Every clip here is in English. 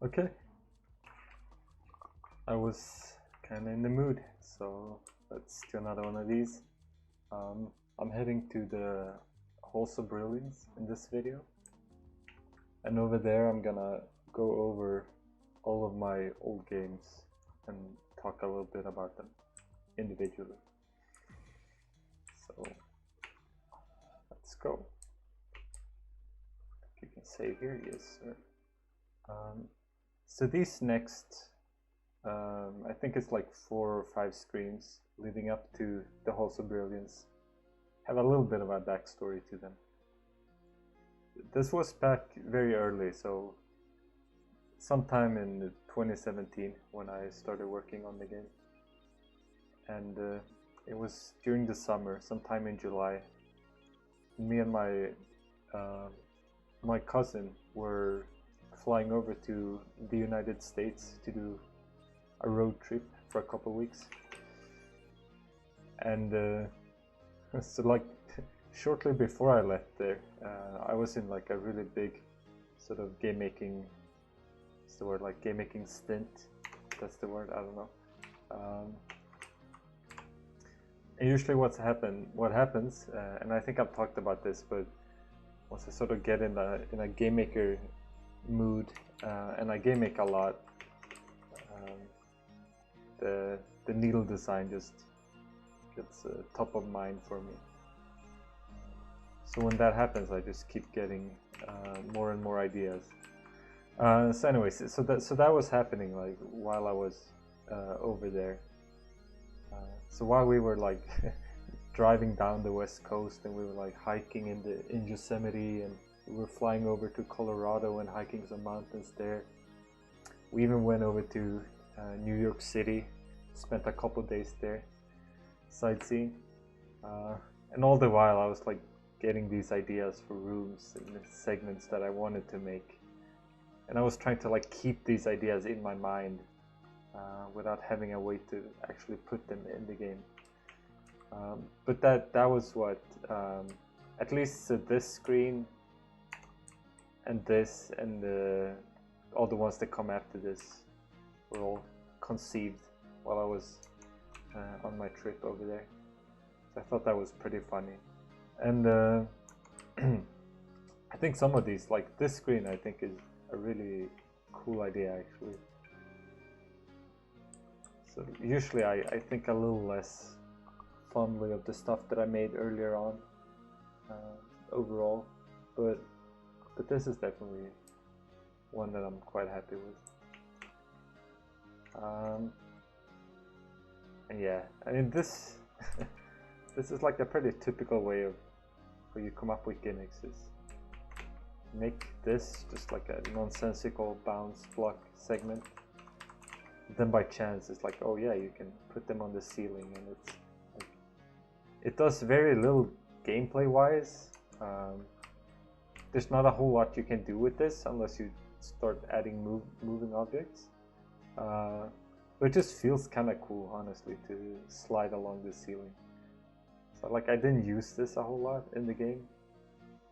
Okay, I was kind of in the mood, so let's do another one of these. I'm heading to the Halls of Brilliance in this video, and over there I'm gonna go over all of my old games and talk a little bit about them individually. So let's go. You can save here, yes sir. So these next, I think it's like 4 or 5 screens leading up to the Halls of Brilliance have a little bit of a backstory to them. This was back very early, so sometime in 2017 when I started working on the game, and it was during the summer, sometime in July. Me and my cousin were flying over to the United States to do a road trip for a couple of weeks, and so like shortly before I left there, I was in like a really big sort of game making, what's the word, like game making stint, that's the word, I don't know. And usually what happens, and I think I've talked about this, but once I sort of get in a game maker mood, and I game make a lot, the needle design just gets top of mind for me. So when that happens, I just keep getting more and more ideas. So anyways, so that was happening like while I was over there. So while we were like driving down the west coast, and we were like hiking in Yosemite, and we were flying over to Colorado and hiking some mountains there. We even went over to New York City, spent a couple days there sightseeing, and all the while I was like getting these ideas for rooms and segments that I wanted to make, and I was trying to like keep these ideas in my mind without having a way to actually put them in the game. But that was what, at least this screen and this and all the ones that come after this were all conceived while I was on my trip over there. So I thought that was pretty funny. And I think some of these, like this screen, I think is a really cool idea actually. So usually I think a little less fondly of the stuff that I made earlier on overall, but this is definitely one that I'm quite happy with. And yeah, I mean this this is like a pretty typical way of how you come up with gimmicks, is make this just like a nonsensical bounce block segment. Then by chance it's like, oh yeah, you can put them on the ceiling, and it's like, it does very little gameplay wise. There's not a whole lot you can do with this unless you start adding moving objects, but it just feels kind of cool, honestly, to slide along the ceiling. So like I didn't use this a whole lot in the game.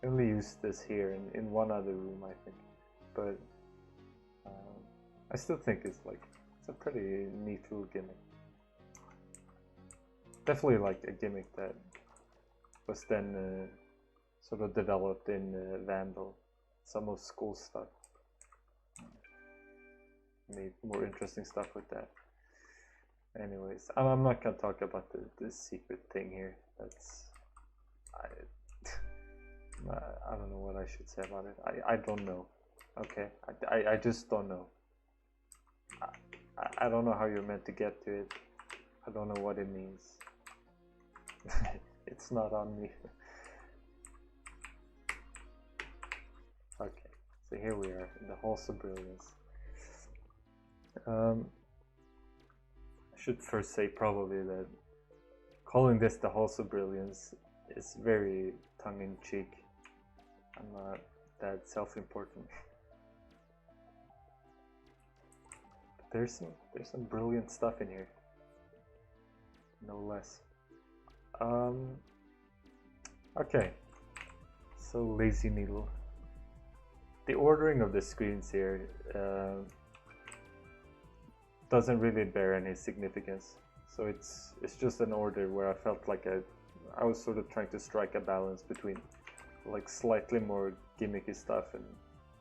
I only used this here in one other room, I think, but I still think it's a pretty neat little gimmick. Definitely like a gimmick that was then sort of developed in Vandal. Some of school stuff. Made more interesting stuff with that. Anyways, I'm not gonna talk about the secret thing here. That's I don't know what I should say about it. I don't know. Okay, I just don't know. I don't know how you're meant to get to it. I don't know what it means. It's not on me. Okay, so here we are in the Halls of Brilliance. I should first say probably that calling this the Halls of Brilliance is very tongue-in-cheek. I'm not that self-important. There's some brilliant stuff in here, no less. Okay, so Lazy Needle. the ordering of the screens here doesn't really bear any significance. So it's just an order where I felt like I was sort of trying to strike a balance between like slightly more gimmicky stuff and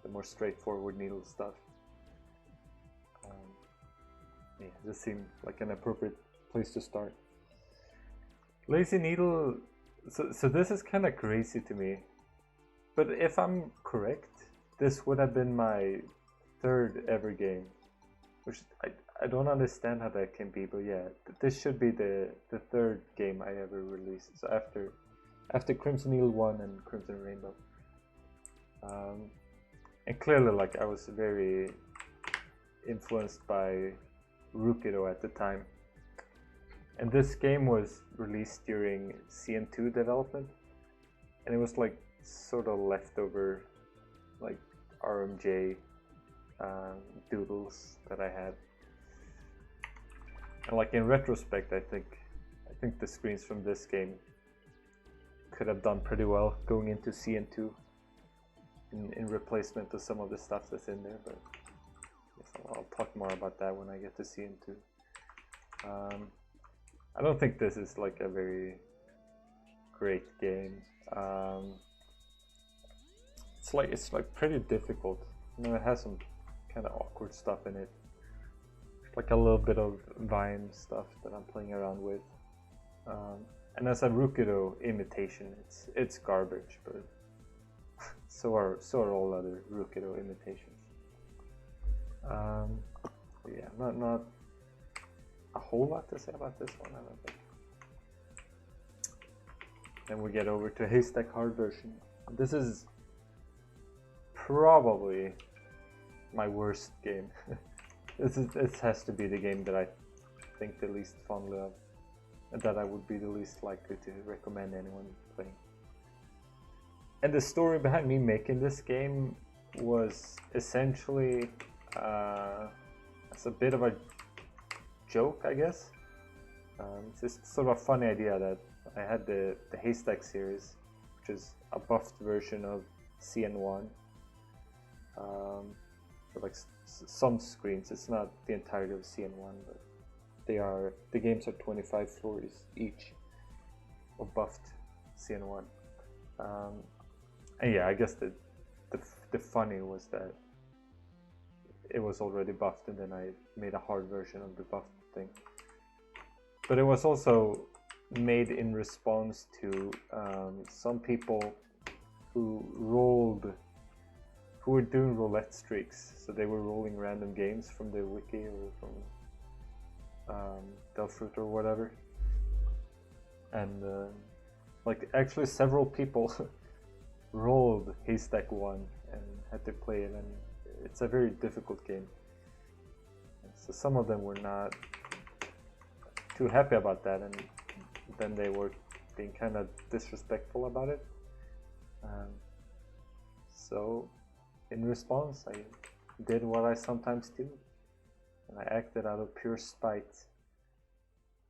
the more straightforward needle stuff. Yeah, this seemed like an appropriate place to start. Lazy Needle, so this is kind of crazy to me, but if I'm correct, this would have been my third ever game, which I don't understand how that can be, but yeah, this should be the third game I ever released. So after Crimson Needle 1 and Crimson Rainbow. And clearly, like, I was very influenced by Rukido at the time. And this game was released during CN2 development, and it was like sort of leftover like RMJ doodles that I had. And like in retrospect, I think the screens from this game could have done pretty well going into CN2 in replacement of some of the stuff that's in there, but I'll talk more about that when I get to CN2. I don't think this is like a very great game. It's like pretty difficult. You know, it has some kind of awkward stuff in it, like a little bit of Vine stuff that I'm playing around with. And as a Rukido imitation, it's garbage, but so are all other Rukido imitations. Yeah, not a whole lot to say about this one, I don't think. Then we get over to Haystack Hard version. This is probably my worst game. This has to be the game that I think the least fondly of, and that I would be the least likely to recommend anyone playing. And the story behind me making this game was essentially it's a bit of a joke, I guess. It's just sort of a funny idea that I had the Haystack series, which is a buffed version of CN1. For like some screens, it's not the entirety of CN1, but the games are 25 floors each of buffed CN1. And yeah, I guess the funny was that it was already buffed, and then I made a hard version of the buffed thing. But it was also made in response to some people who were doing roulette streaks. So they were rolling random games from the wiki or from Delfruit or whatever. And like actually several people rolled Haystack 1 and had to play it, and it's a very difficult game. So some of them were not too happy about that, and then they were being kind of disrespectful about it. So in response, I did what I sometimes do, and I acted out of pure spite,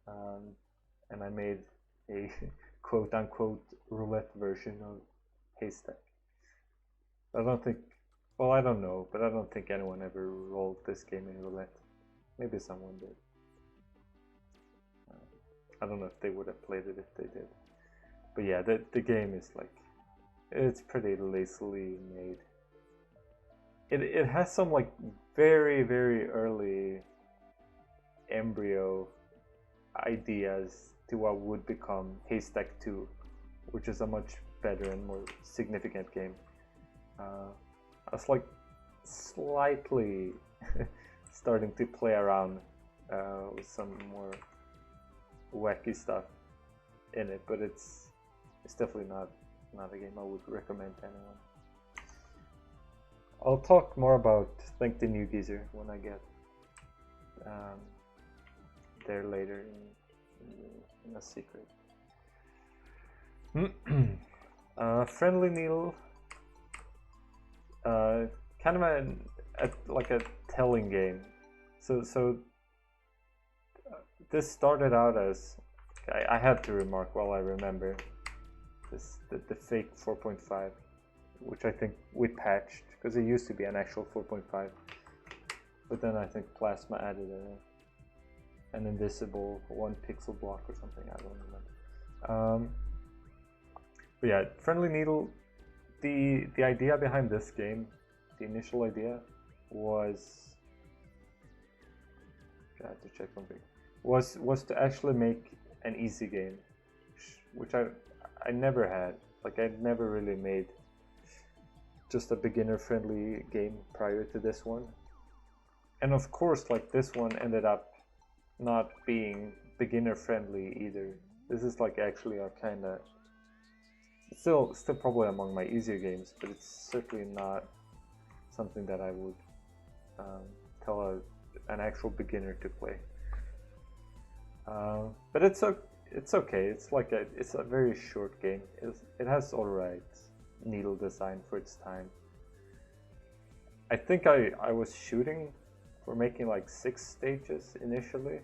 and I made a quote-unquote roulette version of Haystack. I don't know, but I don't think anyone ever rolled this game in roulette. Maybe someone did. I don't know if they would have played it if they did. But yeah, the game is like, it's pretty lazily made. It has some like very, very early embryo ideas to what would become Haystack 2, which is a much better and more significant game. I was like slightly starting to play around with some more wacky stuff in it, but it's definitely not a game I would recommend to anyone. I'll talk more about Thank the New Geezer when I get there later in a secret. Friendly Needle, kind of like a telling game. So this started out as, I have to remark while I remember this, the fake 4.5. which I think we patched because it used to be an actual 4.5, but then I think Plasma added an invisible 1 pixel block or something. I don't remember. But yeah, Friendly Needle. The idea behind this game, the initial idea, was, I have to check something, was to actually make an easy game, which I never had. Like, I never really made just a beginner friendly game prior to this one. And of course, like, this one ended up not being beginner friendly either. This is like actually a kind of still probably among my easier games, but it's certainly not something that I would tell an actual beginner to play. But it's okay. It's a very short game. It has alright needle design for its time. I think I was shooting for making like 6 stages initially,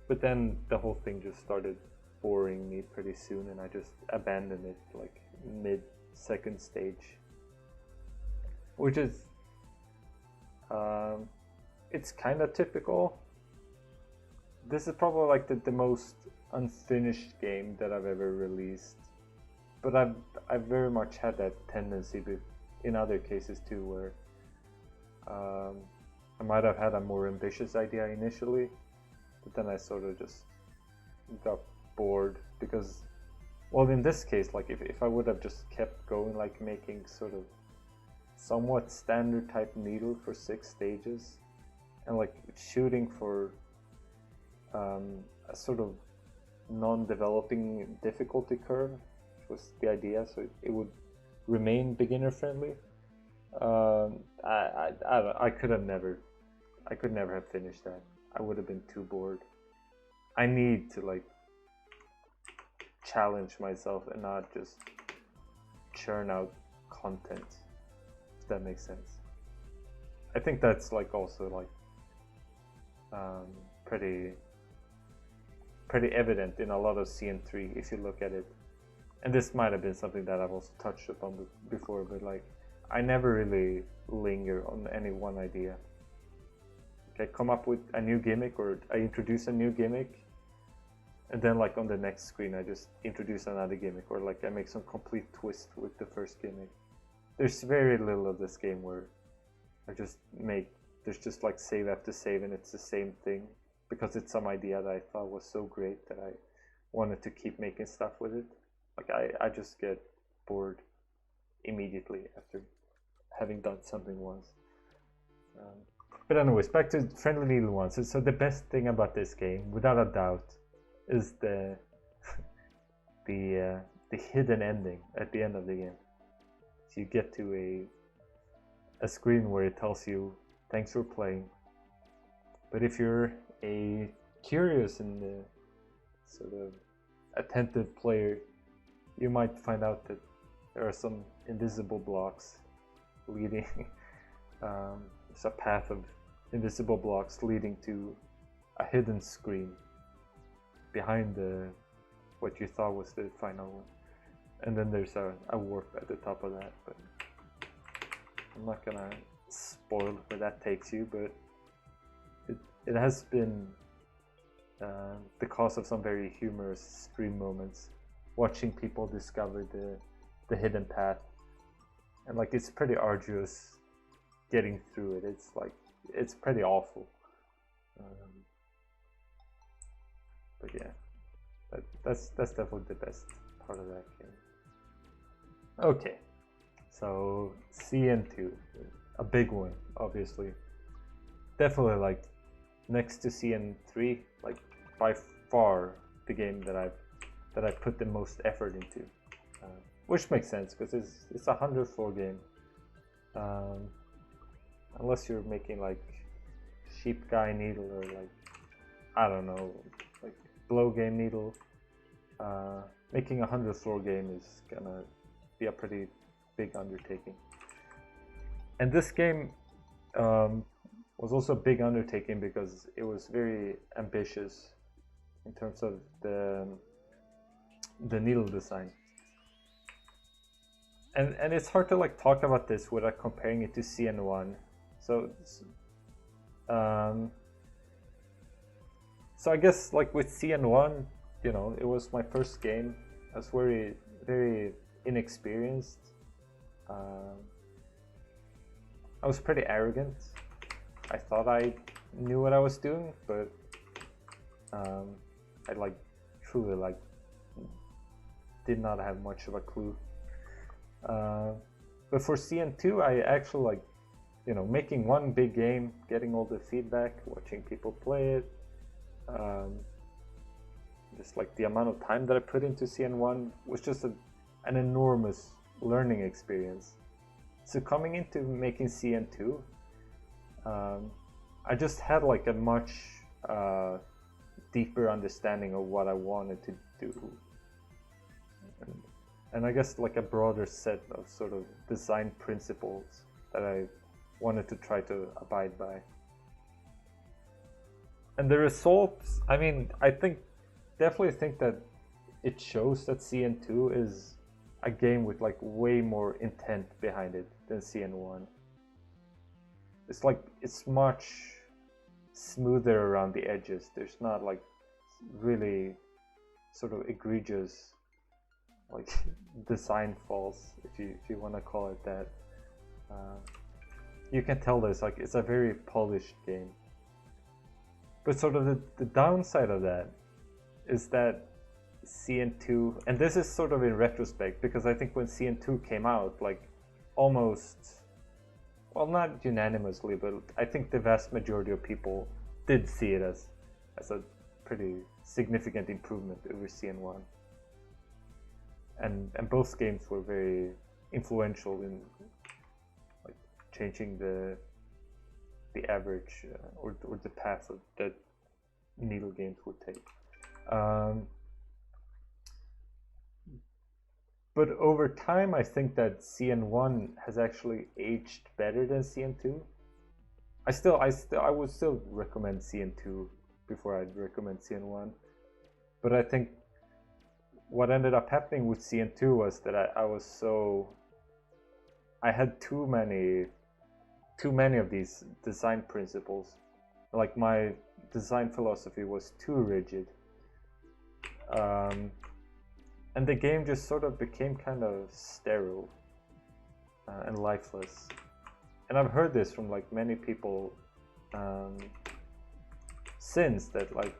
but then the whole thing just started boring me pretty soon, and I just abandoned it like mid-second stage, which is it's kind of typical. This is probably like the most unfinished game that I've ever released, but I've very much had that tendency in other cases too, where I might have had a more ambitious idea initially, but then I sort of just got bored because, well, in this case, like if I would have just kept going, like making sort of somewhat standard type needle for 6 stages and like shooting for a sort of non-developing difficulty curve, which was the idea, so it would remain beginner friendly. I could never have finished that. I would have been too bored. I need to like challenge myself and not just churn out content, if that makes sense. I think that's like also like pretty evident in a lot of CN3 if you look at it. And this might have been something that I've also touched upon before, but like I never really linger on any one idea. I come up with a new gimmick, or I introduce a new gimmick, and then like on the next screen I just introduce another gimmick, or like I make some complete twist with the first gimmick. There's very little of this game where there's just like save after save and it's the same thing, because it's some idea that I thought was so great that I wanted to keep making stuff with it. Like I just get bored immediately after having done something once. But anyways, back to Friendly Needle ones. So the best thing about this game, without a doubt, is the hidden ending at the end of the game. So you get to a screen where it tells you, "Thanks for playing." But if you're a curious and sort of attentive player, you might find out that there are some invisible blocks leading. There's a path of invisible blocks leading to a hidden screen behind what you thought was the final one, and then there's a warp at the top of that. But I'm not gonna spoil where that takes you, but it has been the cause of some very humorous stream moments, watching people discover the hidden path, and like it's pretty arduous getting through it. It's pretty awful. But yeah, that's definitely the best part of that game. Okay, so CN2, a big one, obviously. Definitely like next to CN3, like by far the game that I put the most effort into, which makes sense because it's a 100 floor game. Unless you're making like Sheep Guy Needle or like, I don't know, like Blow Game Needle, making a 100 floor game is gonna be a pretty big undertaking. And this game was also a big undertaking because it was very ambitious in terms of the needle design. and it's hard to like talk about this without comparing it to CN1. So um, so I guess like with CN1, you know, it was my first game. I was very inexperienced. I was pretty arrogant. I thought I knew what I was doing, but I like truly like did not have much of a clue. But for CN2, I actually like, you know, making one big game, getting all the feedback, watching people play it. Just like the amount of time that I put into CN1 was just an enormous learning experience. So coming into making CN2, I just had like a much deeper understanding of what I wanted to do. And I guess like a broader set of sort of design principles that I wanted to try to abide by. And the results, I mean, definitely think that it shows that CN2 is a game with like way more intent behind it than CN1. It's like, it's much smoother around the edges. There's not like really sort of egregious like design faults, if you want to call it that. You can tell there's like, it's a very polished game. But sort of the downside of that is that CN2, and this is sort of in retrospect, because I think when CN2 came out, like almost, well, not unanimously, but I think the vast majority of people did see it as a pretty significant improvement over CN1. And both games were very influential in like changing the average or the path that needle games would take. But over time, I think that CN1 has actually aged better than CN2. I would still recommend CN2 before I'd recommend CN1. But I think what ended up happening with CN2 was that I had too many of these design principles. Like my design philosophy was too rigid. And the game just sort of became kind of sterile and lifeless. And I've heard this from like many people since, that like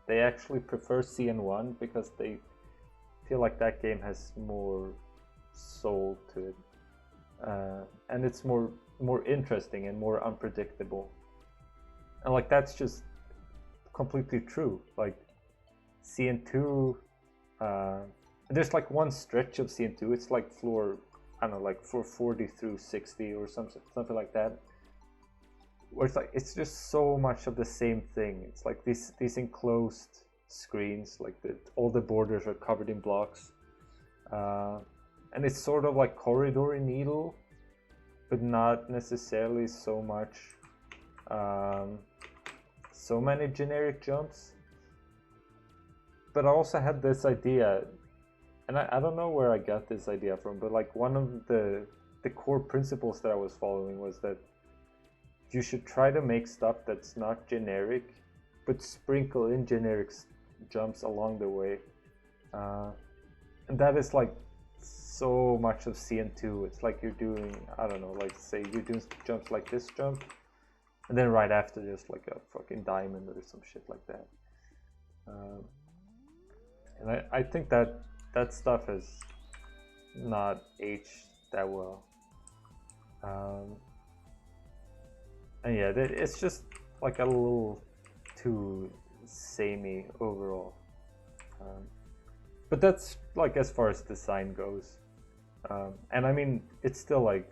they actually prefer CN1 because they feel like that game has more soul to it, and it's more interesting and more unpredictable. And like that's just completely true. Like CN2, there's like one stretch of CN2. It's like floor, I don't know, like floor 40 through 60 or something like that, where it's like it's just so much of the same thing. It's like these enclosed screens, like all the borders are covered in blocks, and it's sort of like corridor in Needle, but not necessarily so much so many generic jumps. But I also had this idea, and I don't know where I got this idea from, but like one of the core principles that I was following was that you should try to make stuff that's not generic, but sprinkle in generic jumps along the way. And that is like so much of CN2. It's like you're doing, I don't know, like say you're doing jumps like this jump, and then right after just like a fucking diamond or some shit like that. And I think that stuff has not aged that well. And yeah, it's just like a little too samey overall. But that's like as far as design goes. And I mean, it's still like,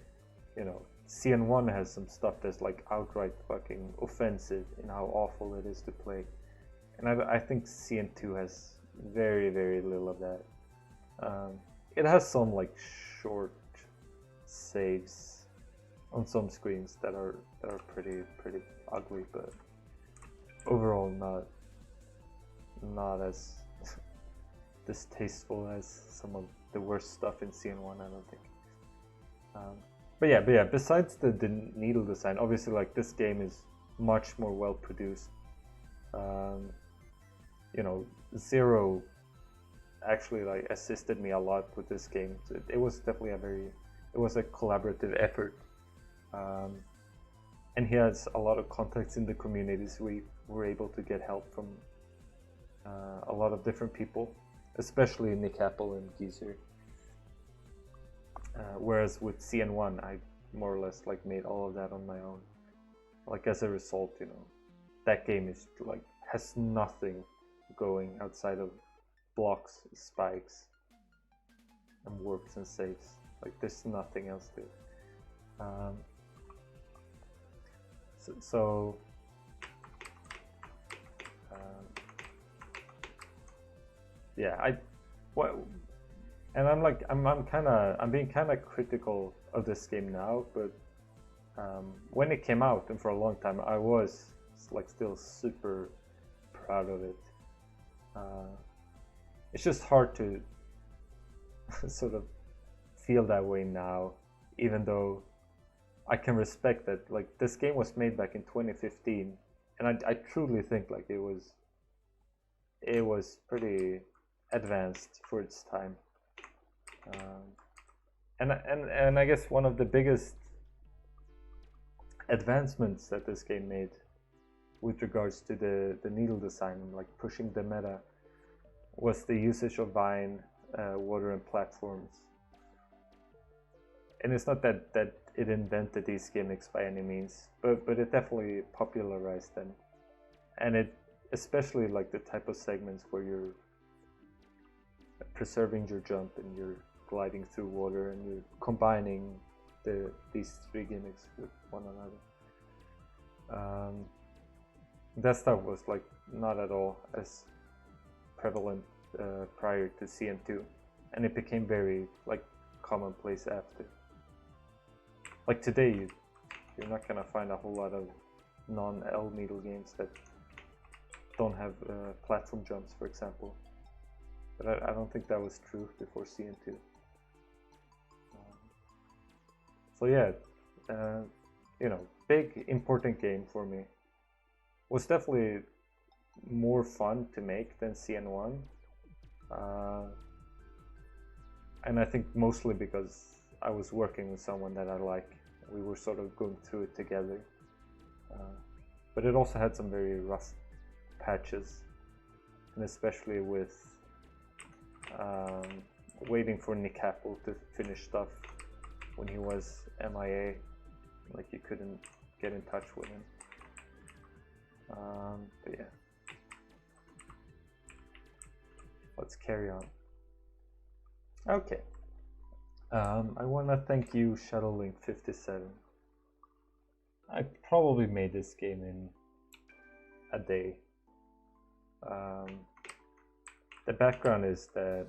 you know, CN1 has some stuff that's like outright fucking offensive in how awful it is to play. And I think CN2 has very, very little of that. It has some like short saves on some screens that are pretty ugly, but overall not as distasteful as some of the worst stuff in CN1, I don't think. But yeah, besides the needle design, obviously like this game is much more well produced. You know, Zero actually like assisted me a lot with this game. It was definitely it was a collaborative effort. And he has a lot of contacts in the community, so we were able to get help from a lot of different people, especially Nick Apple and Geezer. Whereas with CN1, I more or less like made all of that on my own. Like as a result, you know, that game is like has nothing going outside of blocks, spikes, and warps and saves. Like there's nothing else to it. Yeah, and I'm being kind of critical of this game now, but when it came out and for a long time, I was like still super proud of it. It's just hard to sort of feel that way now, even though I can respect that like this game was made back in 2015, and I truly think like it was pretty advanced for its time. And I guess one of the biggest advancements that this game made with regards to the needle design and like pushing the meta was the usage of vine, water, and platforms. And it's not that it invented these gimmicks by any means, but it definitely popularized them. And it especially like the type of segments where you're preserving your jump and you're gliding through water and you're combining these three gimmicks with one another. That stuff was like not at all as prevalent prior to CN2, and it became very like commonplace after. Like today, you're not gonna find a whole lot of non-L needle games that don't have platform jumps, for example. But I don't think that was true before CN2. So yeah, you know, big important game for me. Was definitely more fun to make than CN1, and I think mostly because I was working with someone that I like. We were sort of going through it together, but it also had some very rough patches, and especially with waiting for Nick Apple to finish stuff when he was MIA, like you couldn't get in touch with him. But yeah, let's carry on. Okay. I want to thank you, ShadowLink57. I probably made this game in a day. The background is that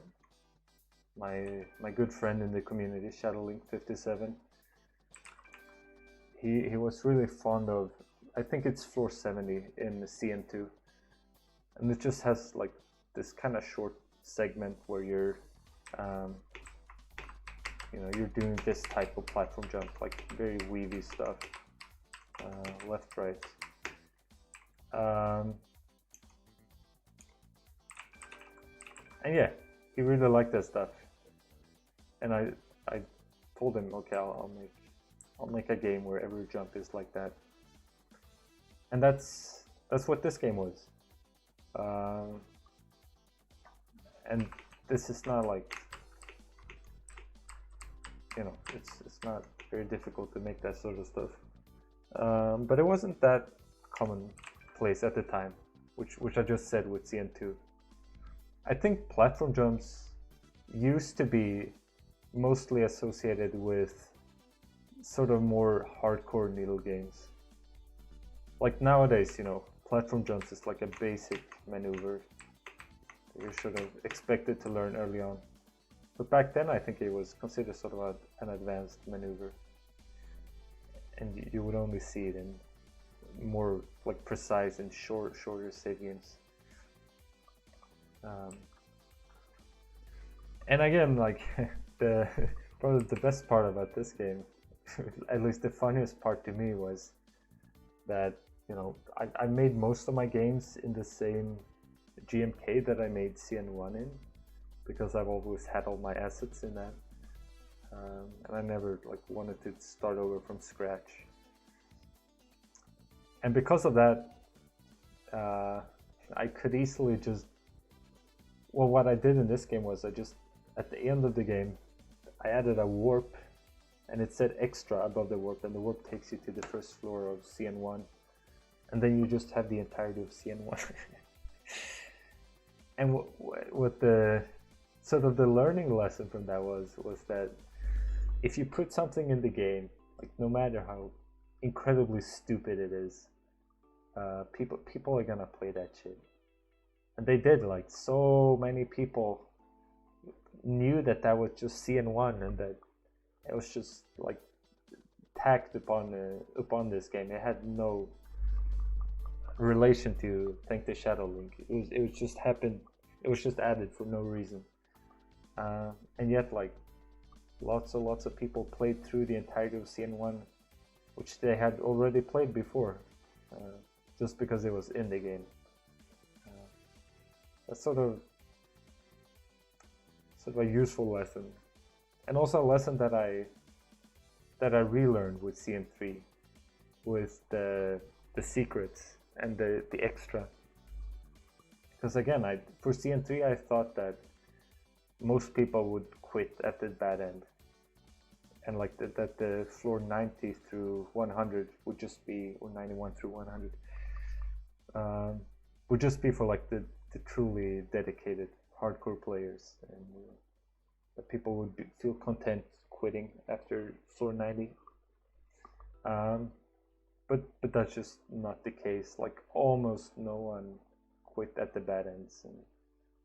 my good friend in the community, ShadowLink57, he was really fond of, I think it's floor 70 in CN2, and it just has like this kind of short segment where you're you know, you're doing this type of platform jump, like very weavy stuff, left, right. And yeah, he really liked that stuff. And I told him, okay, I'll make a game where every jump is like that. And that's what this game was. And this is not like, you know, it's not very difficult to make that sort of stuff. But it wasn't that commonplace at the time, which I just said with CN2. I think platform jumps used to be mostly associated with sort of more hardcore needle games. Like nowadays, you know, platform jumps is like a basic maneuver that you're sort of expected to learn early on. But back then, I think it was considered sort of an advanced maneuver, and you would only see it in more like precise and shorter segments. And again, like the But the best part about this game, at least the funniest part to me, was that, you know, I made most of my games in the same GMK that I made CN1 in, because I've always had all my assets in that, and I never like wanted to start over from scratch. And because of that, I could easily just, well, what I did in this game was I just, at the end of the game, I added a warp, and it said extra above the warp, and the warp takes you to the first floor of CN1, and then you just have the entirety of CN1. And what the sort of the learning lesson from that was that if you put something in the game, like no matter how incredibly stupid it is, people are gonna play that shit. And they did. Like, so many people knew that was just CN1, and that it was just like tacked upon this game. It had no relation to Thank the Shadow Link. It was just happened. It was just added for no reason. And yet, like, lots of people played through the entirety of CN1, which they had already played before, just because it was in the game. That's sort of a useful lesson, and also a lesson that I relearned with CN3, with the secrets and the extra. Because again, for CN3 I thought that most people would quit at the bad end, and like that the floor 90 through 100 would just be, or 91 through 100, would just be for like the truly dedicated hardcore players, and that people would feel content quitting after floor 90. But that's just not the case. Like, almost no one quit at the bad ends and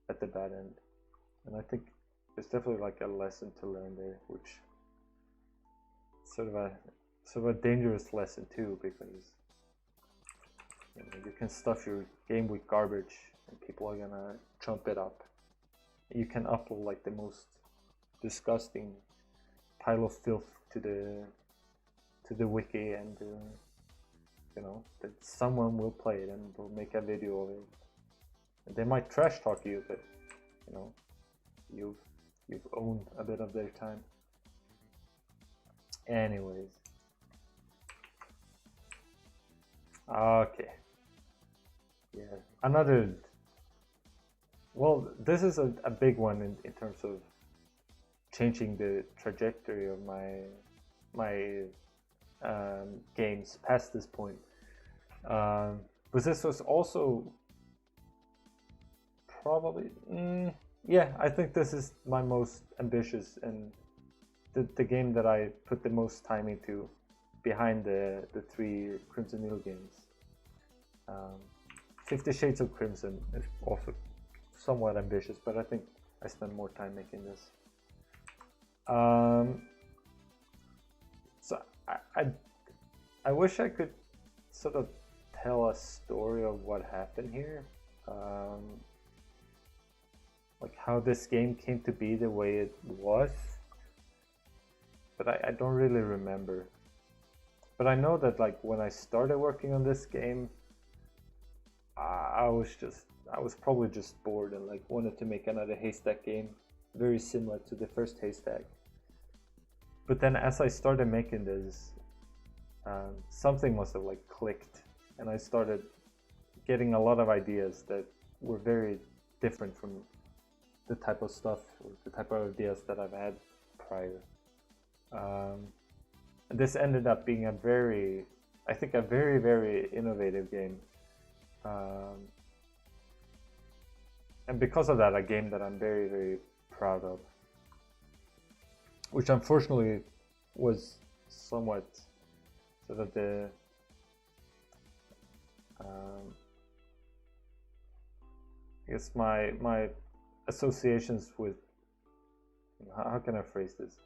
at the bad end, and I think there's definitely like a lesson to learn there, which is sort of a dangerous lesson too, because you can stuff your game with garbage and people are gonna chump it up. You can upload like the most disgusting pile of filth to the wiki, and you know that someone will play it and will make a video of it. And they might trash talk you, but you know you've owned a bit of their time. Anyways, okay, yeah, another. Well, this is a big one in terms of changing the trajectory of my games past this point. But this was also probably, yeah, I think this is my most ambitious, and the game that I put the most time into behind the 3 Crimson Needle games. 50 Shades of Crimson is also somewhat ambitious, but I think I spent more time making this. So I wish I could sort of tell a story of what happened here, like how this game came to be the way it was, but I don't really remember. But I know that like when I started working on this game, I was probably just bored and like wanted to make another Haystack game very similar to the first Haystack. But then as I started making this, something must have like clicked, and I started getting a lot of ideas that were very different from the type of stuff, or the type of ideas that I've had prior. And this ended up being a very innovative game. And because of that, a game that I'm very, very proud of, which unfortunately was somewhat sort of the I guess my associations with, how can I phrase this?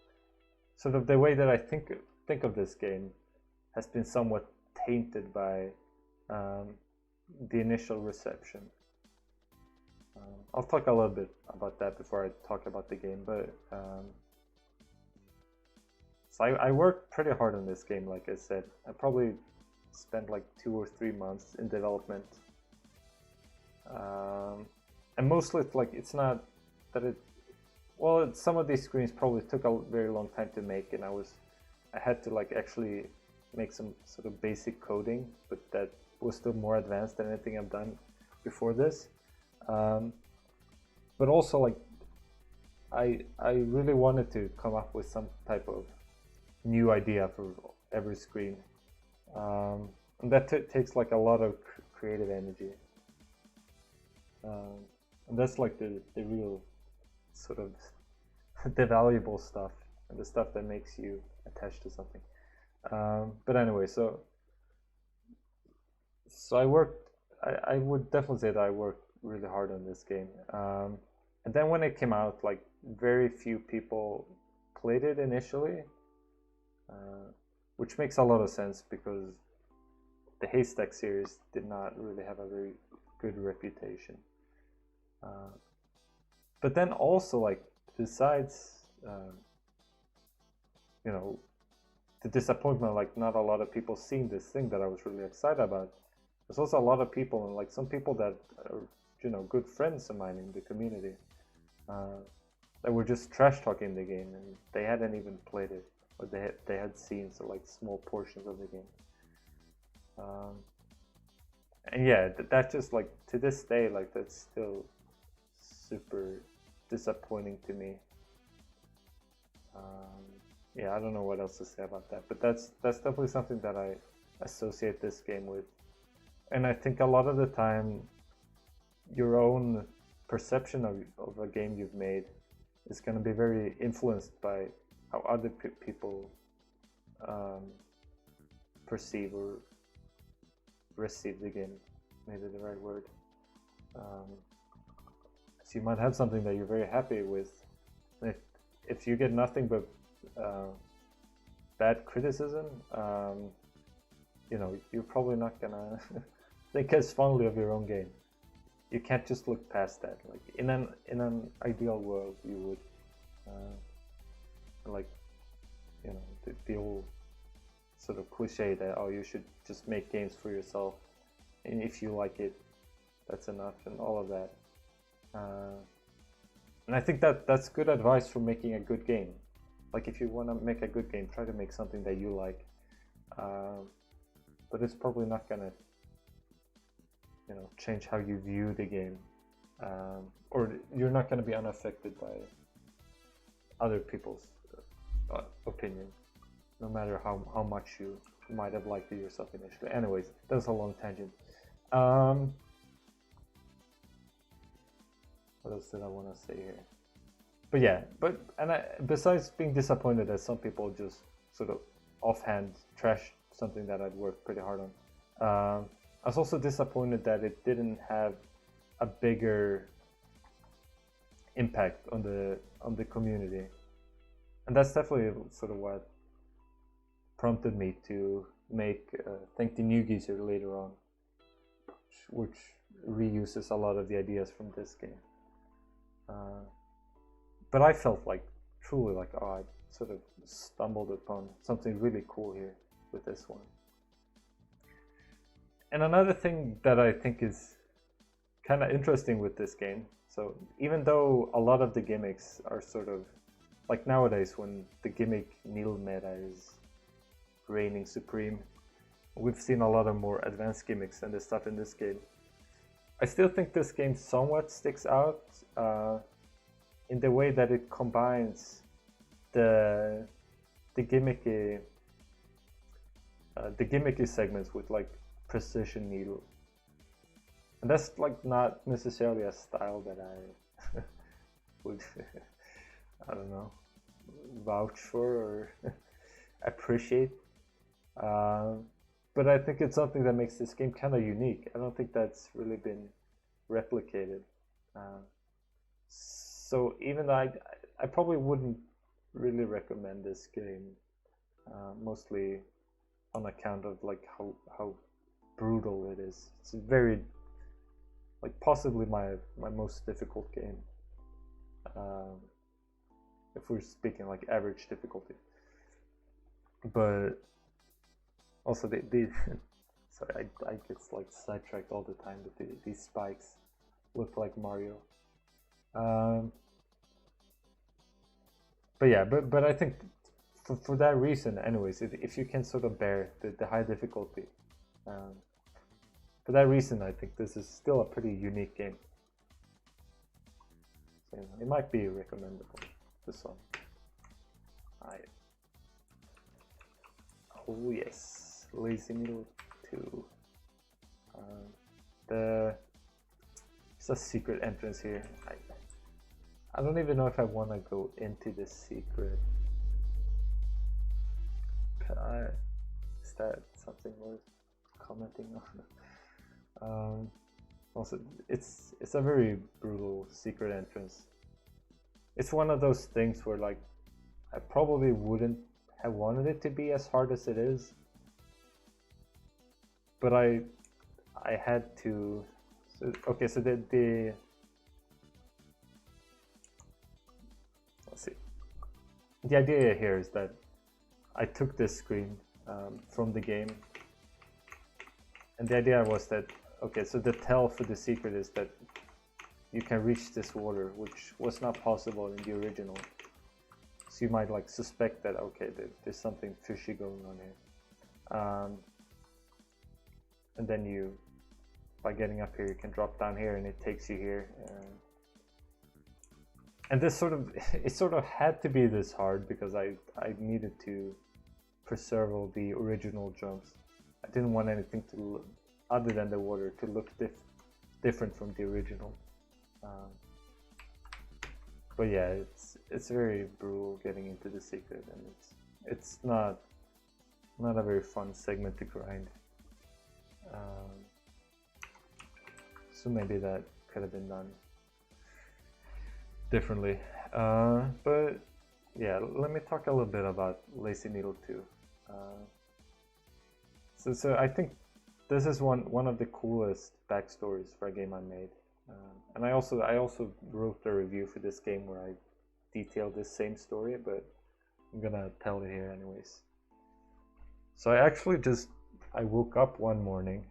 Sort of the way that I think of this game has been somewhat tainted by the initial reception. I'll talk a little bit about that before I talk about the game, but So I worked pretty hard on this game, like I said. I probably spent like 2 or 3 months in development. And mostly it's not that it, well, some of these screens probably took a very long time to make, and I had to like actually make some sort of basic coding, but that was still more advanced than anything I've done before this. But also like I really wanted to come up with some type of new idea for every screen, and that takes like a lot of creative energy, and that's like the real sort of the valuable stuff and the stuff that makes you attached to something. But anyway, so I worked. I would definitely say that I worked really hard on this game. And then when it came out, like very few people played it initially, which makes a lot of sense because the Haystack series did not really have a very good reputation. But then also, like, besides, you know, the disappointment, like not a lot of people seeing this thing that I was really excited about, there's also a lot of people, and like some people that are, you know, good friends of mine in the community, that were just trash talking the game, and they hadn't even played it, or they had seen so like small portions of the game. And yeah, that just like to this day, like that's still super disappointing to me. Yeah, I don't know what else to say about that, but that's definitely something that I associate this game with. And I think a lot of the time, your own perception of a game you've made is going to be very influenced by how other people perceive or receive the game, maybe the right word. So you might have something that you're very happy with, and if you get nothing but bad criticism, you know, you're probably not gonna think as fondly of your own game. You can't just look past that. Like in an ideal world, you would, like, you know, the old sort of cliche that, oh, you should just make games for yourself, and if you like it, that's enough, and all of that. And I think that's good advice for making a good game. Like if you want to make a good game, try to make something that you like. But it's probably not gonna, you know, change how you view the game, or you're not gonna be unaffected by other people's opinion, no matter how much you might have liked it yourself initially. Anyways, that's a long tangent. What else did I want to say here? But yeah, besides being disappointed that some people just sort of offhand trashed something that I'd worked pretty hard on, I was also disappointed that it didn't have a bigger impact on the community, and that's definitely sort of what prompted me to make Thank the New Geezer later on, which reuses a lot of the ideas from this game. But I felt like truly like, oh, I sort of stumbled upon something really cool here with this one. And another thing that I think is kind of interesting with this game, so even though a lot of the gimmicks are sort of like nowadays when the gimmick needle meta is reigning supreme, we've seen a lot of more advanced gimmicks and the stuff in this game. I still think this game somewhat sticks out in the way that it combines the gimmicky segments with like precision needle, and that's like not necessarily a style that I would I don't know, vouch for or appreciate, but I think it's something that makes this game kind of unique. I don't think that's really been replicated, so even though I probably wouldn't really recommend this game, mostly on account of like how brutal it is. It's very, like, possibly my most difficult game, if we're speaking like average difficulty. but also they sorry, I get like sidetracked all the time with these spikes look like Mario. But yeah, but I think for that reason, anyways, if you can sort of bear the high difficulty, for that reason, I think this is still a pretty unique game. So, it might be recommendable. This one. Oh yes, Lazy Needle 2. It's a secret entrance here. I don't even know if I want to go into this secret. Is that something worth commenting on? Also, it's a very brutal secret entrance. It's one of those things where like I probably wouldn't have wanted it to be as hard as it is, but I had to. So, okay, so the let's see. The idea here is that I took this screen from the game, and the idea was that, okay, so the tell for the secret is that you can reach this water, which was not possible in the original. So you might like suspect that, okay, there's something fishy going on here. And then you, by getting up here, you can drop down here and it takes you here. And this it sort of had to be this hard because I needed to preserve all the original jumps. I didn't want anything to look, other than the water, to look different from the original. But yeah, it's very brutal getting into the secret, and it's not a very fun segment to grind. So maybe that could have been done differently. But yeah, let me talk a little bit about Lazy Needle 2. So I think this is one of the coolest backstories for a game I made. And I also wrote a review for this game where I detailed this same story, but I'm gonna tell it here anyways. So I woke up one morning,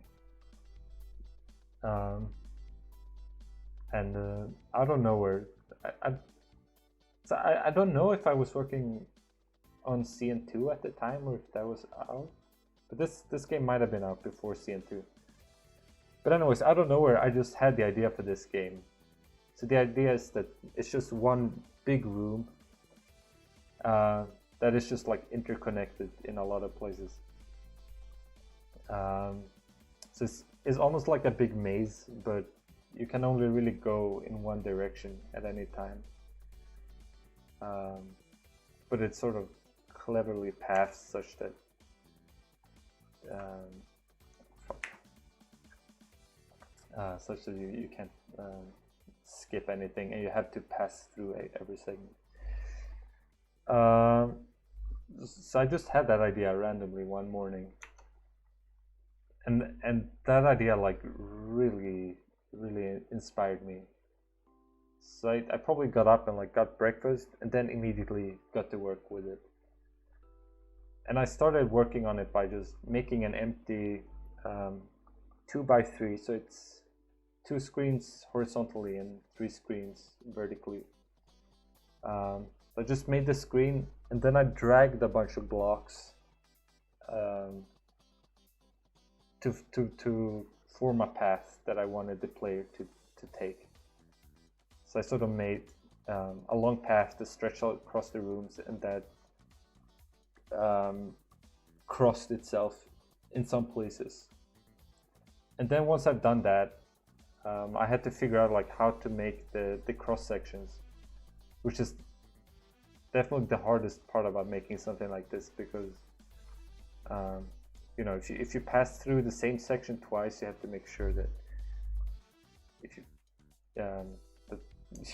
and out of nowhere, I don't know if I was working on CN2 at the time or if that was out, but this game might have been out before CN2. But anyways, out of nowhere, I just had the idea for this game. So the idea is that it's just one big room that is just like interconnected in a lot of places. So it's almost like a big maze, but you can only really go in one direction at any time. But it's sort of cleverly pathed such that you can't skip anything, and you have to pass through every segment. So I just had that idea randomly one morning, and that idea like really inspired me. So I probably got up and like got breakfast and then immediately got to work with it. And I started working on it by just making an empty 2x3, so it's 2 screens horizontally and 3 screens vertically. So I just made the screen, and then I dragged a bunch of blocks to form a path that I wanted the player to take. So I sort of made a long path to stretch out across the rooms, and that crossed itself in some places. And then once I've done that, I had to figure out like how to make the cross sections, which is definitely the hardest part about making something like this, because you know, if you pass through the same section twice, you have to make sure that if you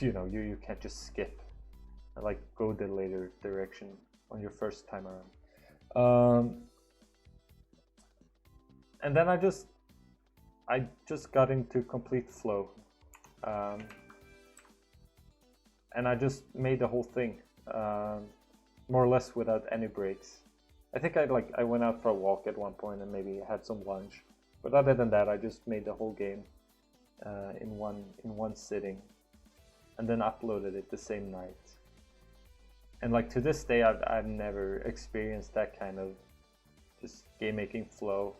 you know, you can't just skip and like go the later direction on your first time around. And then I just got into complete flow, and I just made the whole thing more or less without any breaks. I think I went out for a walk at one point and maybe had some lunch, but other than that, I just made the whole game in one sitting, and then uploaded it the same night. And like to this day, I've never experienced that kind of just game making flow.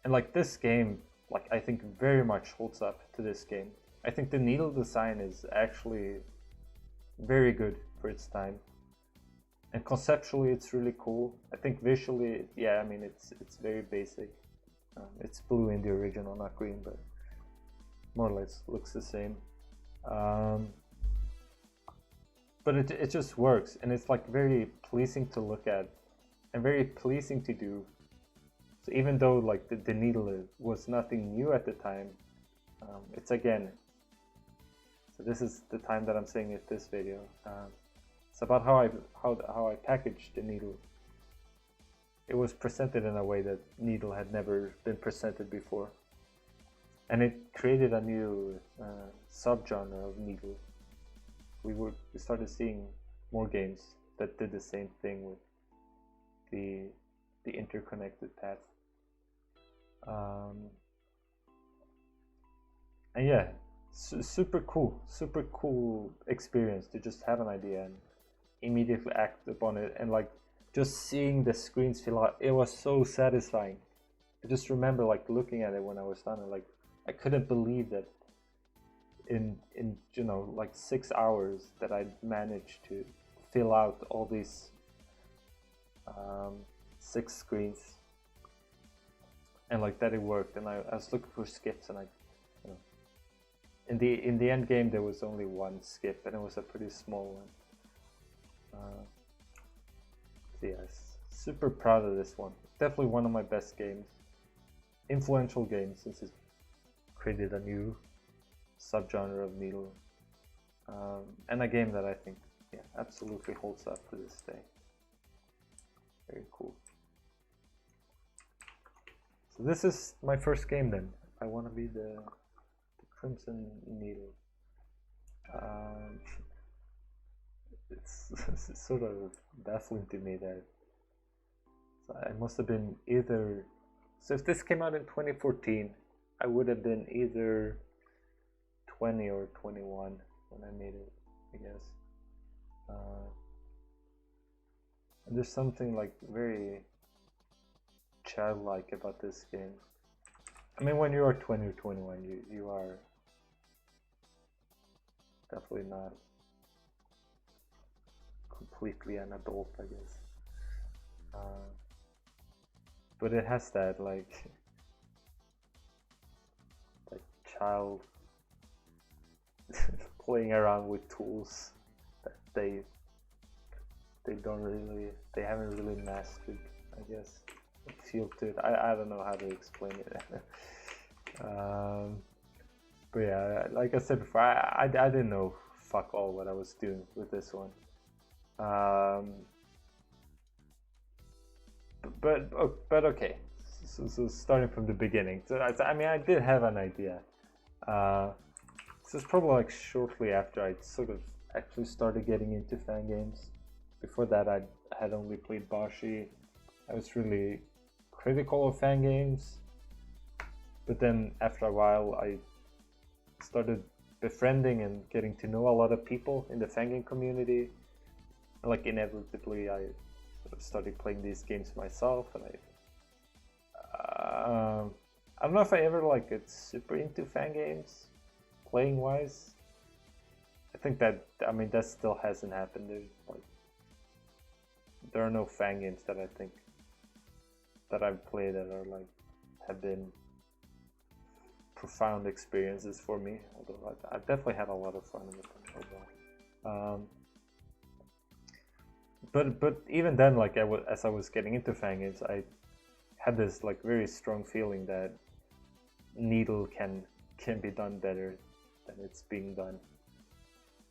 And like this game, like I think very much holds up to this game. I think the needle design is actually very good for its time. And conceptually, it's really cool. I think visually, yeah, I mean, it's very basic. It's blue in the original, not green, but more or less looks the same. But it just works, and it's like very pleasing to look at, and very pleasing to do. So even though like the needle was nothing new at the time, it's again. So this is the time that I'm saying it. This video. It's about how I packaged the needle. It was presented in a way that needle had never been presented before, and it created a new subgenre of needle. We started seeing more games that did the same thing with the interconnected path. And yeah, super cool experience to just have an idea and immediately act upon it, and like just seeing the screens fill out, it was so satisfying. I just remember like looking at it when I was done, and like I couldn't believe that in you know like 6 hours that I managed to fill out all these 6 screens, and like that it worked. And I was looking for skips, and in the end game there was only one skip, and it was a pretty small one. So yes, super proud of this one. Definitely one of my best games, influential games, since it created a new subgenre of needle, and a game that I think absolutely holds up to this day. Very cool. So this is my first game then. I want to be the Crimson Needle. It's sort of baffling to me that I must have been either. So if this came out in 2014, I would have been either 20 or 21 when I made it, I guess. And there's something like very childlike about this game. I mean, when you are 20 or 21, you are definitely not completely an adult, I guess. But it has that like child playing around with tools that they haven't really mastered, I guess. Feel to it. I don't know how to explain it. But yeah, like I said before, I didn't know fuck all what I was doing with this one. But okay. So starting from the beginning. So I mean, I did have an idea. This was probably like shortly after I sort of actually started getting into fan games. Before that, I had only played Bashi. I was really critical of fan games, but then after a while I started befriending and getting to know a lot of people in the fan game community, and like inevitably I sort of started playing these games myself, and I don't know if I ever like get super into fan games playing wise. I think that, I mean, that still hasn't happened. There are no fan games that I think that I've played that are like have been profound experiences for me. Although I've definitely had a lot of fun in the overall. But even then, like as I was getting into fan games, I had this like very strong feeling that Needle can be done better than it's being done.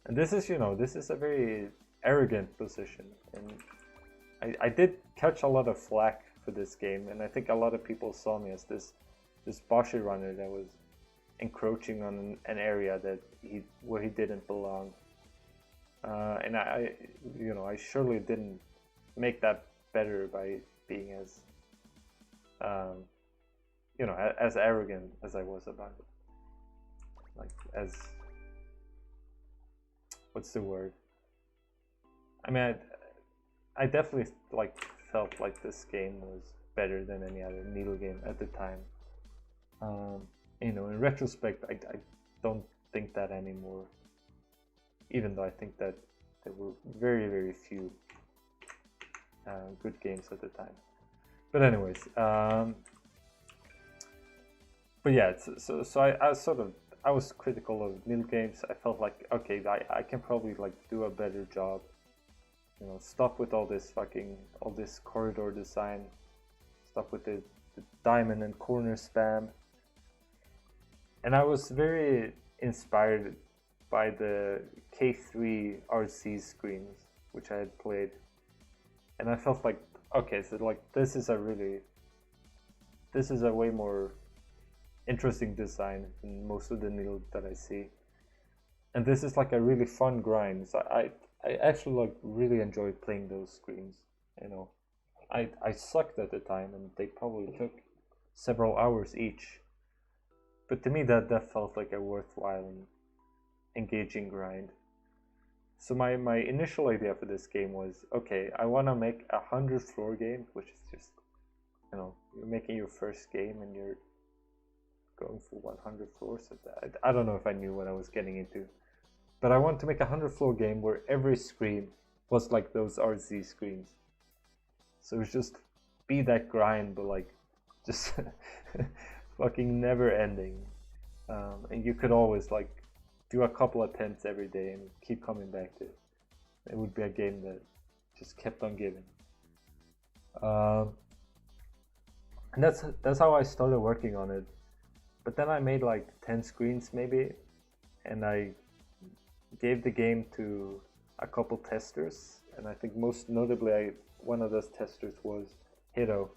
And this is, this is a very arrogant position, and I did catch a lot of flack for this game, and I think a lot of people saw me as this Bashi runner that was encroaching on an area where he didn't belong. And I surely didn't make that better by being as you know, as arrogant as I was about it. Like, as, what's the word? I mean, I definitely like felt like this game was better than any other needle game at the time. You know, in retrospect, I don't think that anymore. Even though I think that there were very, very few good games at the time. But anyways, but yeah, so I was critical of needle games. I felt like, okay, I can probably like do a better job. You know, stop with all this corridor design. Stop with the diamond and corner spam. And I was very inspired by the K3 RC screens, which I had played. And I felt like, okay, so like this is a way more interesting design than most of the needles that I see. And this is like a really fun grind. So I actually like really enjoyed playing those screens. You know, I sucked at the time, and they probably took several hours each. But to me, that felt like a worthwhile and engaging grind. So my initial idea for this game was, okay, I want to make 100 floor game, which is just, you know, you're making your first game and you're going for 100 floors. I don't know if I knew what I was getting into, but I wanted to make 100 floor game where every screen was like those RZ screens. So it's just be that grind, but like just fucking never ending. And you could always like do a couple attempts every day and keep coming back to it. It would be a game that just kept on giving. And that's how I started working on it. But then I made like 10 screens maybe, and I gave the game to a couple testers, and I think most notably one of those testers was Hiro.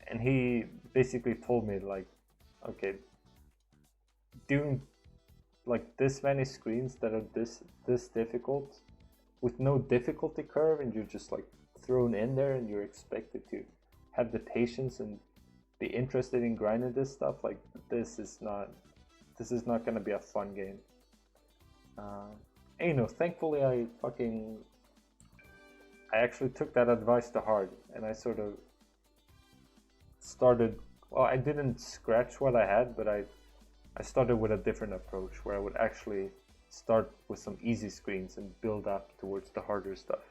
And he basically told me like, okay, doing like this many screens that are this difficult with no difficulty curve, and you're just like thrown in there and you're expected to have the patience and be interested in grinding this stuff, like this is not going to be a fun game. And, you know, thankfully I actually took that advice to heart, and I sort of started, well, I didn't scratch what I had, but I started with a different approach where I would actually start with some easy screens and build up towards the harder stuff.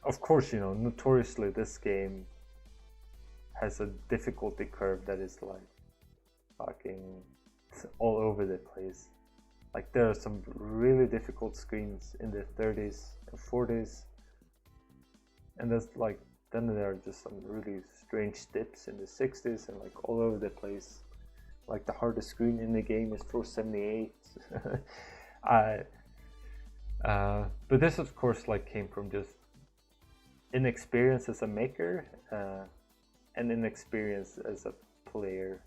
Of course, you know, notoriously this game has a difficulty curve that is like fucking all over the place. Like there are some really difficult screens in the 30s and 40s, and there's like, then there are just some really strange dips in the 60s and like all over the place. Like the hardest screen in the game is 478. But this of course like came from just inexperience as a maker and inexperience as a player.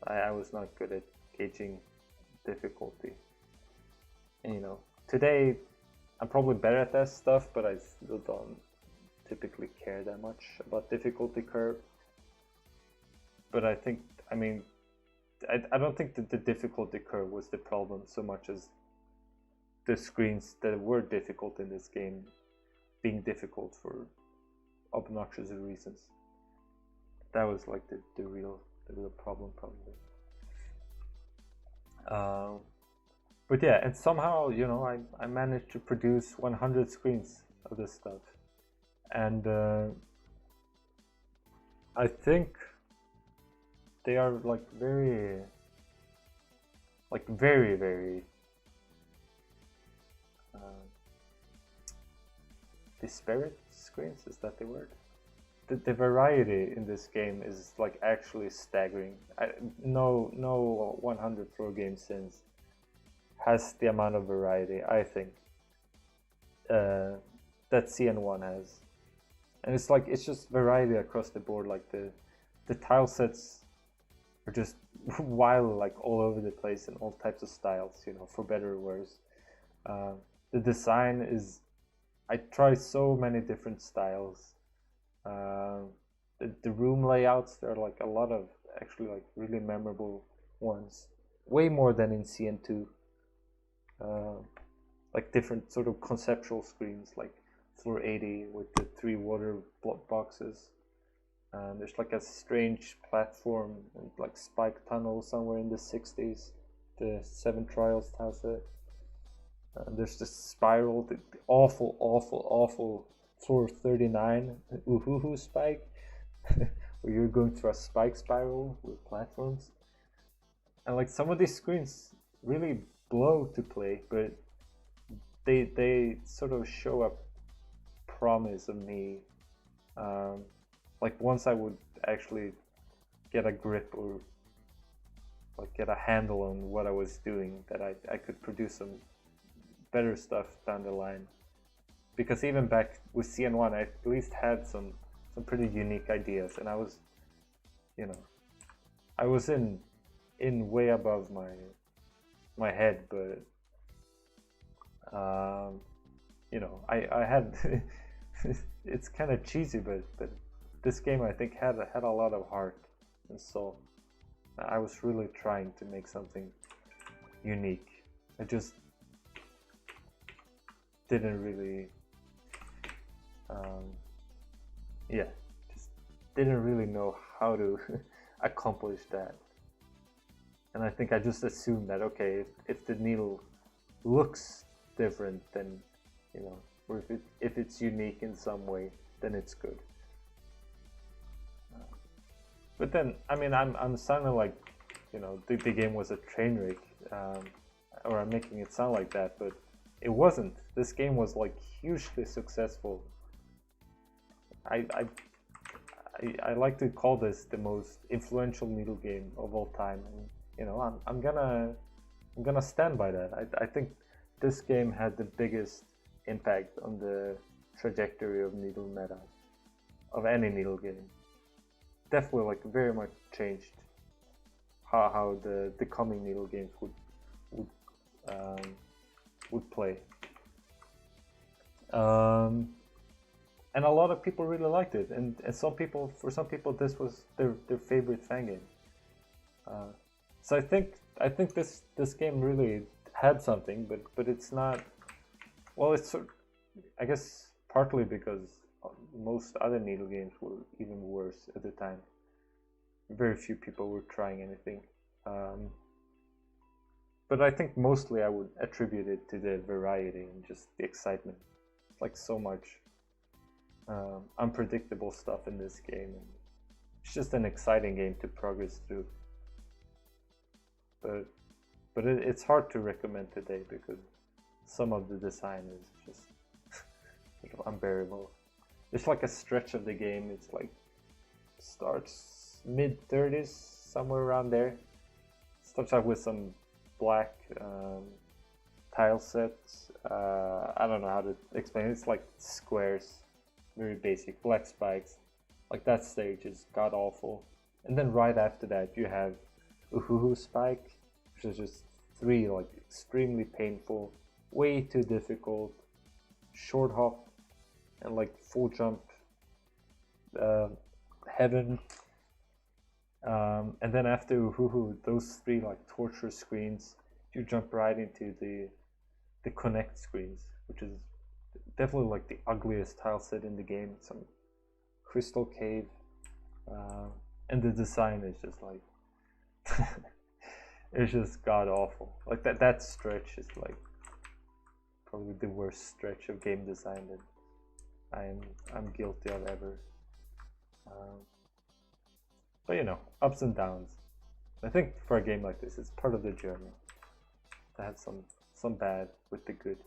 I was not good at gauging difficulty. And, you know, today I'm probably better at that stuff, but I still don't typically care that much about difficulty curve. But I think, I mean, I don't think that the difficulty curve was the problem so much as the screens that were difficult in this game being difficult for obnoxious reasons. That was like the real problem probably. But yeah, and somehow, you know, I managed to produce 100 screens of this stuff, and I think they are like very disparate screens. Is that the word? The variety in this game is like actually staggering. No 100 floor game since has the amount of variety, I think, that CN1 has. And it's like, it's just variety across the board. Like the tile sets are just wild, like all over the place in all types of styles, you know, for better or worse. the design is, I tried so many different styles. The room layouts, there are like a lot of actually like really memorable ones, way more than in CN2. Like different sort of conceptual screens, like floor 80 with the 3 water boxes. There's like a strange platform and like spike tunnel somewhere in the 60s, the 7 Trials has it. There's this spiral, the awful floor 39 Uhuhu spike, where you're going through a spike spiral with platforms. And like some of these screens really blow to play, but they sort of show a promise of me. Like once I would actually get a grip or like get a handle on what I was doing, that I could produce some better stuff down the line. Because even back with CN1, I at least had some pretty unique ideas, and I was, you know, I was in way above my head, but you know, I had it's kind of cheesy, but this game I think had a lot of heart and soul. I was really trying to make something unique. I just didn't really yeah, just didn't really know how to accomplish that. And I think I just assumed that, okay, if the needle looks different, then, you know, or if it's unique in some way, then it's good. But then, I mean, I'm sounding like, you know, the game was a train wreck, or I'm making it sound like that, but it wasn't. This game was like hugely successful. I like to call this the most influential needle game of all time, and you know, I'm gonna stand by that. I think this game had the biggest impact on the trajectory of needle meta of any needle game. Definitely, like, very much changed how the coming needle games would play. And a lot of people really liked it, and for some people this was their favorite fan game. So I think this game really had something, but it's not. Well, it's I guess partly because most other needle games were even worse at the time. Very few people were trying anything. But I think mostly I would attribute it to the variety and just the excitement. It's like so much unpredictable stuff in this game, and it's just an exciting game to progress through. But it's hard to recommend today because some of the design is just sort of unbearable. There's like a stretch of the game, it's like starts mid-30s, somewhere around there. Starts out with some black tile sets. I don't know how to explain it. It's like squares, very basic, black spikes. Like that stage is god awful. And then right after that you have Uhuhu Spike, which is just 3 like extremely painful, way too difficult, short hop and like full jump heaven. And then after Uhuhu, those 3 like torture screens, you jump right into the connect screens, which is definitely like the ugliest tile set in the game. Some crystal cave, and the design is just like it's just god awful. Like that stretch is like probably the worst stretch of game design that I'm guilty of ever. But you know, ups and downs. I think for a game like this, it's part of the journey to have some bad with the good.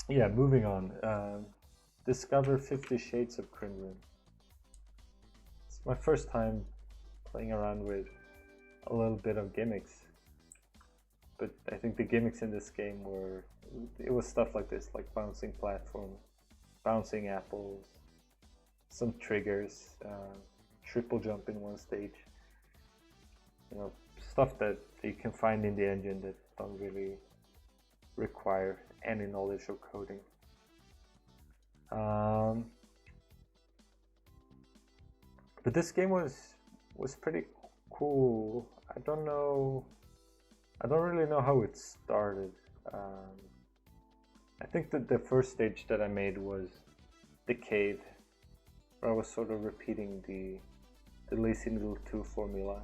Yeah, moving on. Discover 50 Shades of Crimson. It's my first time playing around with a little bit of gimmicks. But I think the gimmicks in this game it was stuff like this, like bouncing platforms, bouncing apples, some triggers, triple jump in one stage. You know, stuff that you can find in the engine that don't really require any knowledge of coding. But this game was pretty cool. I don't really know how it started. I think that the first stage that I made was the cave, where I was sort of repeating the Lazy Noodle 2 formula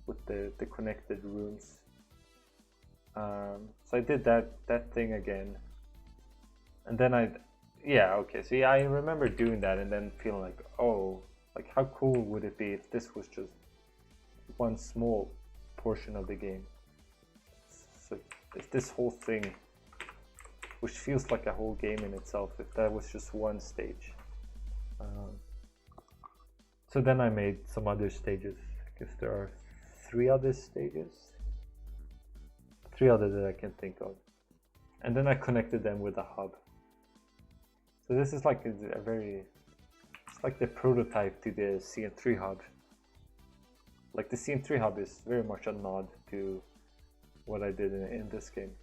with the connected rooms. So I did that thing again, and then I remember doing that and then feeling like, oh, like how cool would it be if this was just one small portion of the game. So if this whole thing, which feels like a whole game in itself, if that was just one stage. So then I made some other stages. I guess there are 3 other stages. 3 other that I can think of. And then I connected them with a hub. So this is like it's like the prototype to the CN3 hub. Like the CN3 hub is very much a nod to what I did in this game.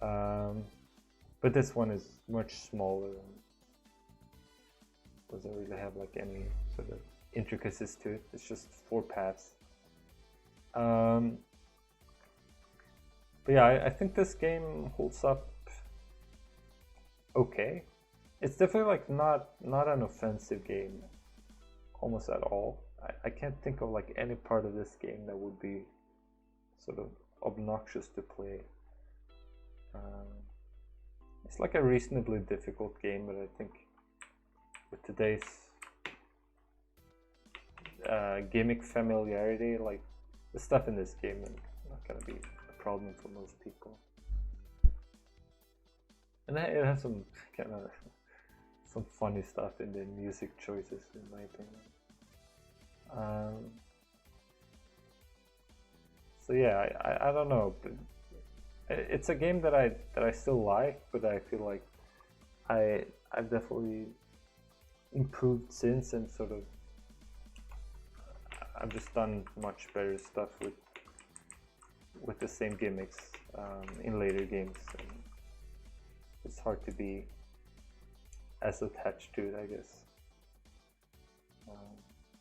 But this one is much smaller and doesn't really have like any sort of intricacies to it. It's just 4 paths. But yeah, I think this game holds up okay. It's definitely like not an offensive game, almost at all. I can't think of like any part of this game that would be sort of obnoxious to play. It's like a reasonably difficult game, but I think with today's gimmick familiarity, like the stuff in this game is not gonna be a problem for most people. And it has some kind of some funny stuff in the music choices, in my opinion. So yeah, I don't know, but it's a game that I still like, but I feel like I've definitely improved since, and sort of I've just done much better stuff with the same gimmicks in later games. And it's hard to be as attached to it, I guess.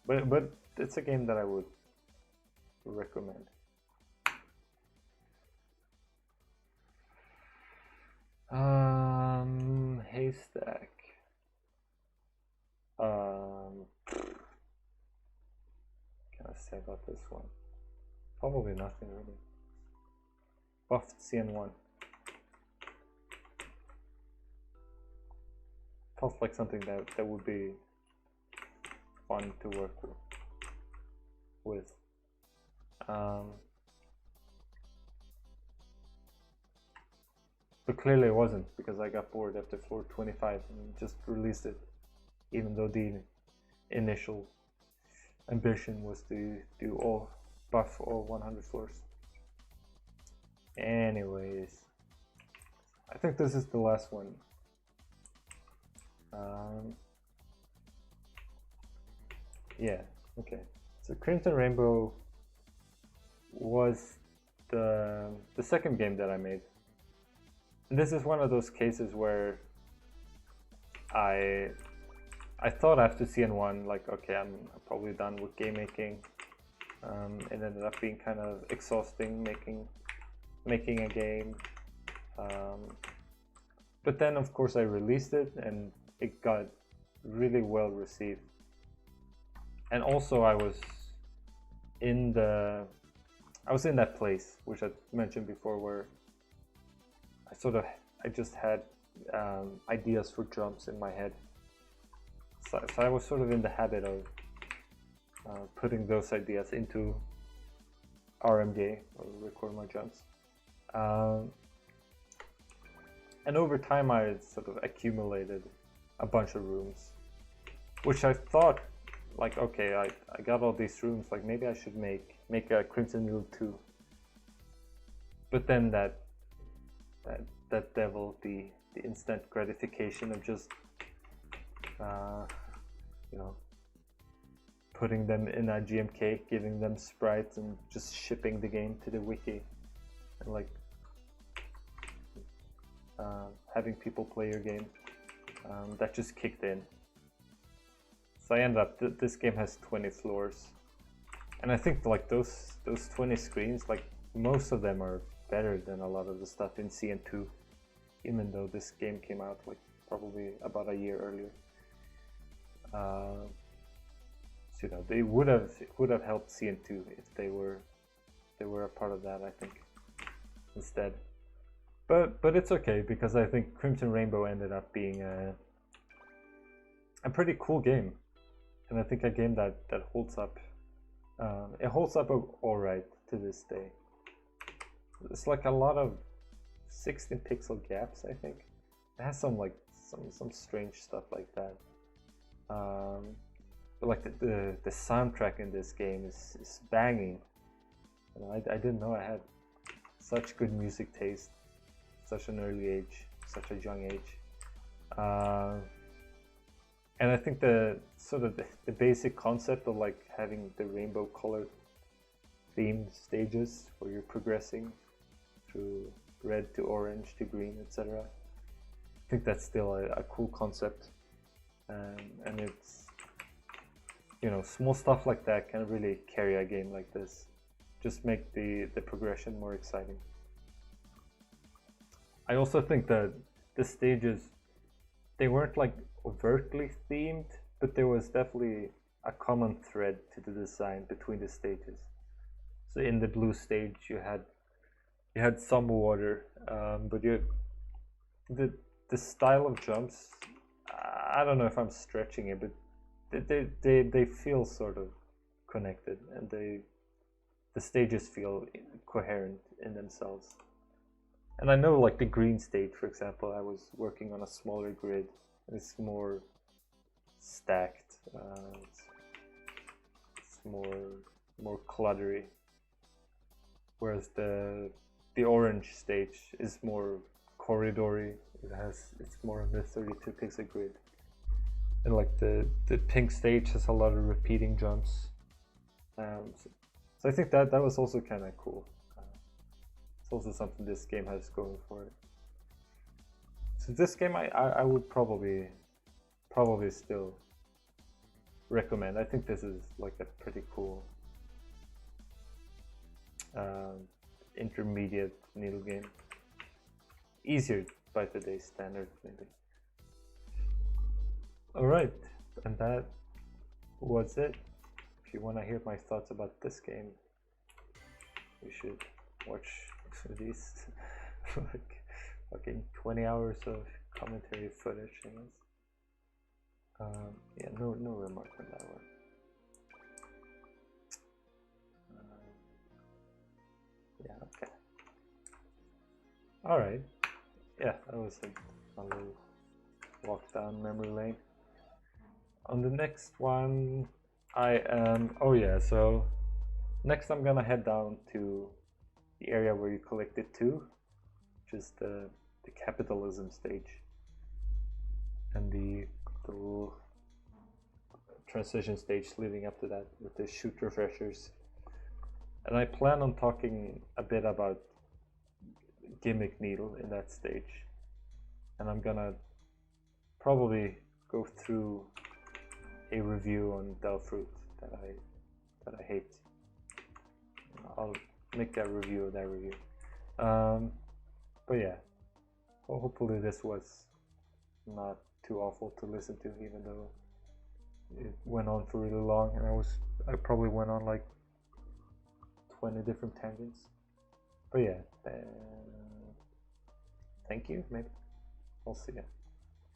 But it's a game that I would recommend. Haystack. Can I say about this one? Probably nothing really. Buffed CN1. Felt like something that would be fun to work with. But clearly it wasn't, because I got bored after floor 25 and just released it, even though the initial ambition was to buff all 100 floors. Anyways, I think this is the last one. Yeah, okay. So Crimson Rainbow was the second game that I made. And this is one of those cases where I thought after CN1, like, okay, I'm probably done with game making. It ended up being kind of exhausting making a game. But then, of course, I released it and it got really well received. And also, I was in that place which I mentioned before, where I just had ideas for jumps in my head. So I was sort of in the habit of putting those ideas into RMJ, or record my jumps. And over time I sort of accumulated a bunch of rooms, which I thought, like, okay, I got all these rooms, like maybe I should make a Crimson Noodle 2. But then that devil, the instant gratification of just putting them in a GMK, giving them sprites, and just shipping the game to the wiki, and like having people play your game. That just kicked in. So I ended up, this game has 20 floors. And I think like those 20 screens, like most of them are better than a lot of the stuff in CN2, even though this game came out like probably about a year earlier. So you know, they would have helped CN2 if they were a part of that, I think, instead. But it's okay, because I think Crimson Rainbow ended up being a pretty cool game, and I think a game that holds up. It holds up alright to this day. It's like a lot of 16 pixel gaps, I think. It has some like some strange stuff like that. But like the soundtrack in this game is banging. You know, I didn't know I had such good music taste, such an early age, such a young age. And I think the basic concept of like having the rainbow colored themed stages where you're progressing through red to orange to green, etc. I think that's still a cool concept, and it's, you know, small stuff like that can really carry a game like this, just make the progression more exciting. I also think that the stages, they weren't like overtly themed, but there was definitely a common thread to the design between the stages. So in the blue stage you had some water, but the style of jumps, I don't know if I'm stretching it, but they feel sort of connected, and the stages feel coherent in themselves. And I know, like the green stage, for example, I was working on a smaller grid. It's more stacked. It's more cluttery. Whereas the orange stage is more corridory. It's more of a 32 pixel grid. And like the pink stage has a lot of repeating jumps. So I think that was also kind of cool. It's also something this game has going for it. So this game I would probably still recommend. I think this is like a pretty cool intermediate needle game. Easier by today's standards, maybe. Alright, and that was it. If you want to hear my thoughts about this game, you should watch these like fucking 20 hours of commentary footage, I guess. Yeah, no remark on that one. Yeah, okay. Alright. Yeah, that was a little walk down memory lane. On the next one, I am... Oh yeah, so next I'm gonna head down to the area where you collected two, which is the capitalism stage, and the little transition stage leading up to that with the shoot refreshers. And I plan on talking a bit about Gimmick Needle in that stage, and I'm gonna probably go through a review on Delfruit that I hate. I'll make that review of that review. But yeah, well, hopefully this was not too awful to listen to, even though it went on for really long, and I probably went on like 20 different tangents. But yeah, thank you, maybe. I'll see ya.